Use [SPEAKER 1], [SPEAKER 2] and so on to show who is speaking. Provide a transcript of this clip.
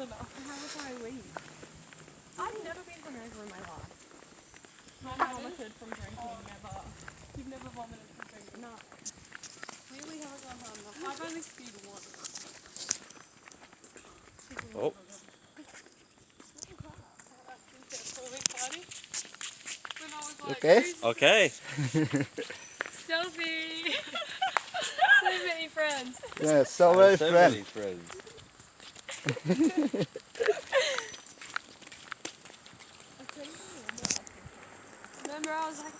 [SPEAKER 1] enough.
[SPEAKER 2] How was I weak? I've never been hungover in my life.
[SPEAKER 1] Not vomited from drinking, never. You've never vomited from drinking?
[SPEAKER 2] No.
[SPEAKER 1] Really haven't gone hard enough. I've only spewed once.
[SPEAKER 3] Oh.
[SPEAKER 1] Party. When I was like,
[SPEAKER 3] Okay. Okay.
[SPEAKER 1] Selfie! So many friends.
[SPEAKER 3] Yeah, so many friends.
[SPEAKER 1] Remember I was like,